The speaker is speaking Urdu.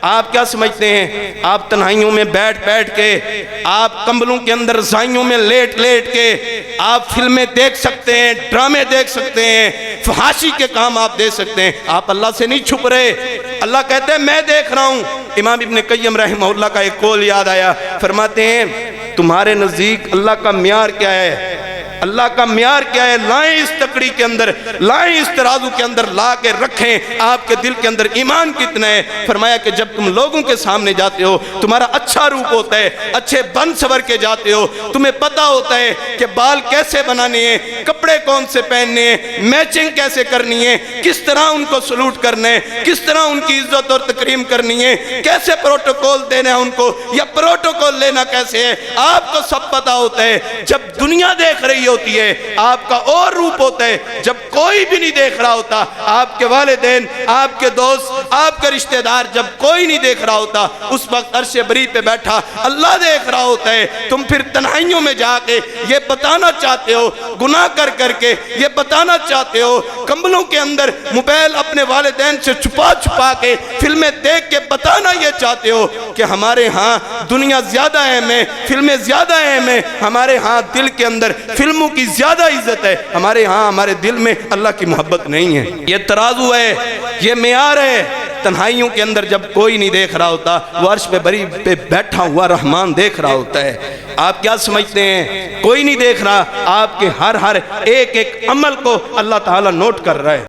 آپ کیا سمجھتے ہیں؟ آپ تنہائیوں میں بیٹھ بیٹھ کے، آپ کمبلوں کے اندر رضائیوں میں لیٹ لیٹ کے آپ فلمیں دیکھ سکتے ہیں، ڈرامے دیکھ سکتے ہیں، فحاشی کے کام آپ دیکھ سکتے ہیں، آپ اللہ سے نہیں چھپ رہے۔ اللہ کہتے ہیں میں دیکھ رہا ہوں۔ امام ابن قیم رحمہ اللہ کا ایک قول یاد آیا، فرماتے ہیں تمہارے نزدیک اللہ کا معیار کیا ہے؟ اللہ کا معیار کیا ہے؟ لائیں اس تکڑی کے اندر، لائیں اس ترازو کے اندر لا کے رکھیں، آپ کے دل کے اندر ایمان کتنا ہے؟ فرمایا کہ جب تم لوگوں کے سامنے جاتے ہو تمہارا اچھا روپ ہوتا ہے، اچھے بن سور کے جاتے ہو، تمہیں پتہ ہوتا ہے کہ بال کیسے بنانے ہیں، کپڑے کون سے پہننے ہیں، میچنگ کیسے کرنی ہے، کس طرح ان کو سلوٹ کرنا ہے، کس طرح ان کی عزت اور تکریم کرنی ہے، کیسے پروٹوکول دینا ہے ان کو، یا پروٹوکول لینا کیسے ہے، آپ کو سب پتہ ہوتا ہے۔ جب دنیا دیکھ رہی ہوتی ہے آپ کا اور روپ ہوتا ہے، جب کوئی بھی نہیں دیکھ رہا ہوتا، آپ کے والدین، آپ کے دوست، آپ کے رشتہ دار، جب کوئی نہیں دیکھ رہا ہوتا، اس وقت عرش بری پہ بیٹھا اللہ دیکھ رہا ہوتا ہے۔ تم پھر تنہائیوں میں جا کے یہ بتانا چاہتے ہو، گناہ کر کر کے یہ بتانا چاہتے ہو، کمبلوں کے اندر موبائل اپنے والدین سے چھپا چھپا کے فلمیں دیکھ کے بتانا یہ چاہتے ہو کہ ہمارے ہاں دنیا زیادہ اہم ہے، فلمیں زیادہ اہم ہے، ہمارے ہاں دل کے اندر فلموں کی زیادہ عزت ہے، ہمارے ہاں ہمارے دل میں اللہ کی محبت نہیں ہے۔ یہ ترازو ہے، یہ معیار ہے۔ تنہائیوں کے اندر جب کوئی نہیں دیکھ رہا ہوتا، وہ عرش پہ بری پہ بیٹھا ہوا رحمان دیکھ رہا ہوتا ہے۔ آپ کیا سمجھتے ہیں؟ کوئی نہیں دیکھ رہا، آپ کے ہر ایک عمل کو اللہ تعالیٰ نوٹ کر رہا ہے۔